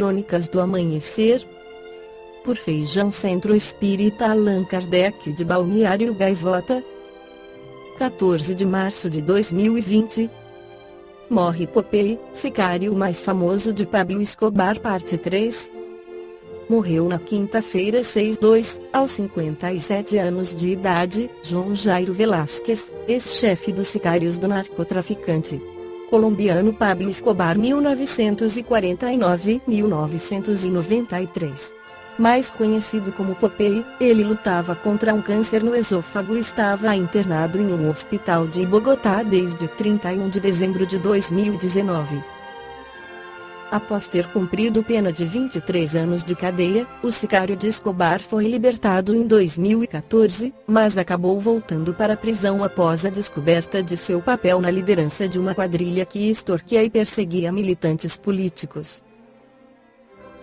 Crônicas do Amanhecer, por Feijão Centro Espírita Allan Kardec de Balneário Gaivota, 14 de março de 2020. Morre Popeye, sicário mais famoso de Pablo Escobar, parte 3. Morreu na quinta-feira 6/2, aos 57 anos de idade, João Jairo Velásquez, ex-chefe dos sicários do narcotraficante colombiano Pablo Escobar 1949-1993. Mais conhecido como Popeye, ele lutava contra um câncer no esôfago e estava internado em um hospital de Bogotá desde 31 de dezembro de 2019. Após ter cumprido pena de 23 anos de cadeia, o sicário de Escobar foi libertado em 2014, mas acabou voltando para a prisão após a descoberta de seu papel na liderança de uma quadrilha que extorquia e perseguia militantes políticos.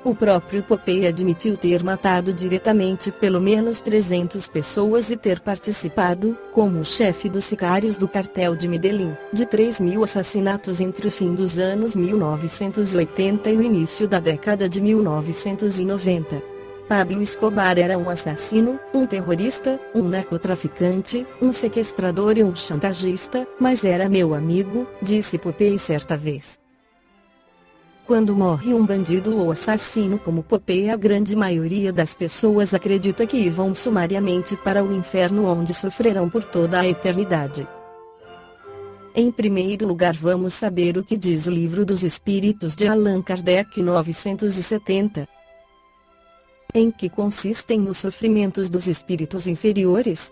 O próprio Popeye admitiu ter matado diretamente pelo menos 300 pessoas e ter participado, como chefe dos sicários do cartel de Medellín, de 3.000 assassinatos entre o fim dos anos 1980 e o início da década de 1990. Pablo Escobar era um assassino, um terrorista, um narcotraficante, um sequestrador e um chantagista, mas era meu amigo, disse Popeye certa vez. Quando morre um bandido ou assassino como Popeye, a grande maioria das pessoas acredita que vão sumariamente para o inferno, onde sofrerão por toda a eternidade. Em primeiro lugar, vamos saber o que diz o Livro dos Espíritos de Allan Kardec 970. Em que consistem os sofrimentos dos espíritos inferiores?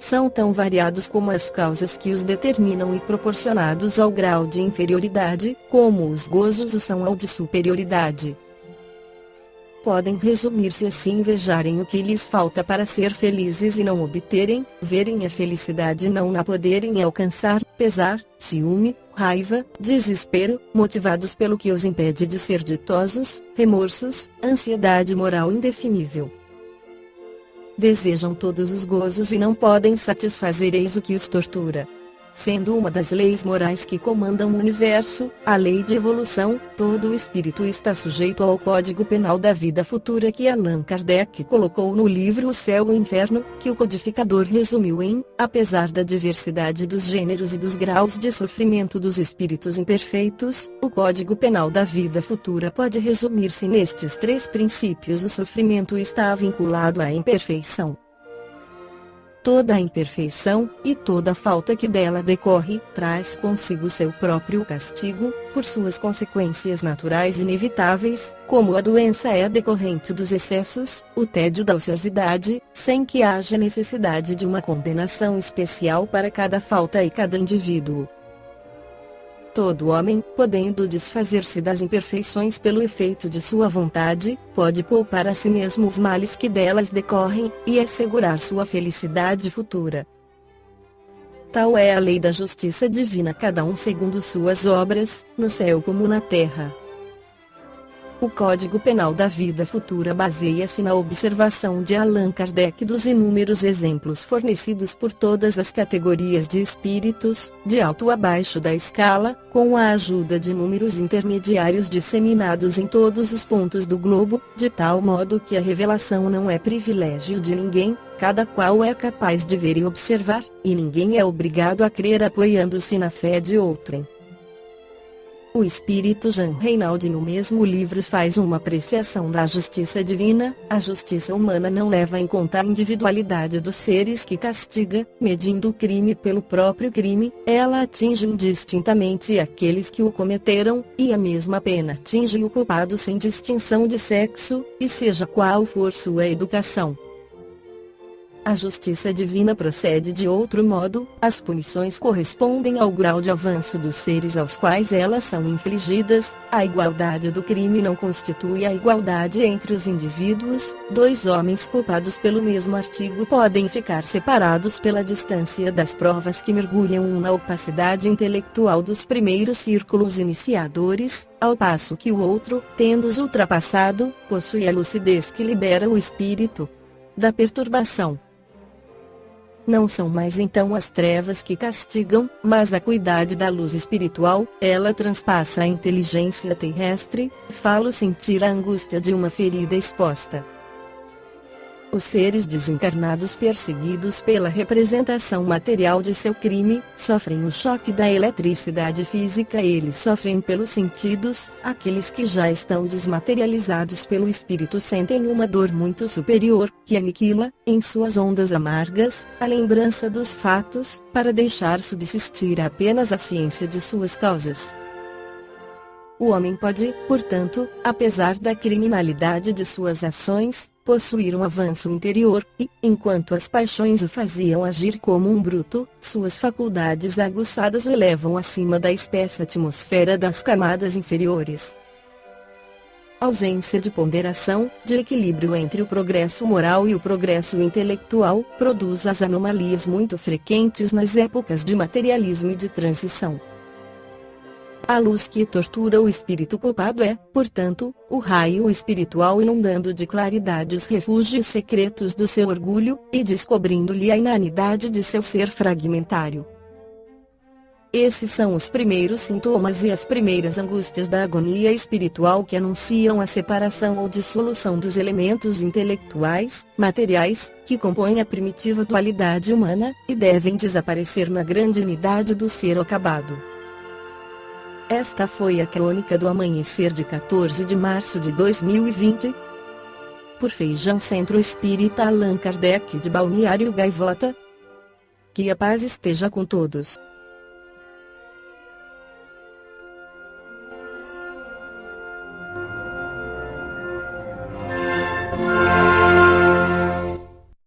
São tão variados como as causas que os determinam e proporcionados ao grau de inferioridade, como os gozos o são ao de superioridade. Podem resumir-se assim: invejarem o que lhes falta para ser felizes e não obterem, verem a felicidade e não a poderem alcançar, pesar, ciúme, raiva, desespero, motivados pelo que os impede de ser ditosos, remorsos, ansiedade moral indefinível. Desejam todos os gozos e não podem satisfazer, eis o que os tortura. Sendo uma das leis morais que comandam o universo, a lei de evolução, todo o espírito está sujeito ao Código Penal da Vida Futura que Allan Kardec colocou no livro O Céu e o Inferno, que o codificador resumiu em: apesar da diversidade dos gêneros e dos graus de sofrimento dos espíritos imperfeitos, o Código Penal da Vida Futura pode resumir-se nestes 3 princípios: o sofrimento está vinculado à imperfeição. Toda a imperfeição, e toda falta que dela decorre, traz consigo seu próprio castigo, por suas consequências naturais inevitáveis, como a doença é decorrente dos excessos, o tédio da ociosidade, sem que haja necessidade de uma condenação especial para cada falta e cada indivíduo. Todo homem, podendo desfazer-se das imperfeições pelo efeito de sua vontade, pode poupar a si mesmo os males que delas decorrem, e assegurar sua felicidade futura. Tal é a lei da justiça divina, cada um segundo suas obras, no céu como na terra. O Código Penal da Vida Futura baseia-se na observação de Allan Kardec dos inúmeros exemplos fornecidos por todas as categorias de espíritos, de alto a baixo da escala, com a ajuda de números intermediários disseminados em todos os pontos do globo, de tal modo que a revelação não é privilégio de ninguém, cada qual é capaz de ver e observar, e ninguém é obrigado a crer apoiando-se na fé de outrem. O espírito Jean Reinaldi no mesmo livro faz uma apreciação da justiça divina. A justiça humana não leva em conta a individualidade dos seres que castiga, medindo o crime pelo próprio crime, ela atinge indistintamente aqueles que o cometeram, e a mesma pena atinge o culpado sem distinção de sexo, e seja qual for sua educação. A justiça divina procede de outro modo: as punições correspondem ao grau de avanço dos seres aos quais elas são infligidas. A igualdade do crime não constitui a igualdade entre os indivíduos. 2 homens culpados pelo mesmo artigo podem ficar separados pela distância das provas que mergulham um na opacidade intelectual dos primeiros círculos iniciadores, ao passo que o outro, tendo-os ultrapassado, possui a lucidez que libera o espírito da perturbação. não são mais então as trevas que castigam, mas a acuidade da luz espiritual. Ela transpassa a inteligência terrestre, falo sentir a angústia de uma ferida exposta. Os seres desencarnados perseguidos pela representação material de seu crime, sofrem o choque da eletricidade física. Eles sofrem pelos sentidos. Aqueles que já estão desmaterializados pelo espírito sentem uma dor muito superior, que aniquila, em suas ondas amargas, a lembrança dos fatos, para deixar subsistir apenas a ciência de suas causas. O homem pode, portanto, apesar da criminalidade de suas ações, possuir um avanço interior, e, enquanto as paixões o faziam agir como um bruto, suas faculdades aguçadas o levam acima da espessa atmosfera das camadas inferiores. Ausência de ponderação, de equilíbrio entre o progresso moral e o progresso intelectual, produz as anomalias muito frequentes nas épocas de materialismo e de transição. A luz que tortura o espírito culpado é, portanto, o raio espiritual inundando de claridade os refúgios secretos do seu orgulho, e descobrindo-lhe a inanidade de seu ser fragmentário. Esses são os primeiros sintomas e as primeiras angústias da agonia espiritual que anunciam a separação ou dissolução dos elementos intelectuais, materiais, que compõem a primitiva dualidade humana, e devem desaparecer na grande unidade do ser acabado. Esta foi a crônica do amanhecer de 14 de março de 2020. Por Feijão Centro Espírita Allan Kardec de Balneário Gaivota. Que a paz esteja com todos.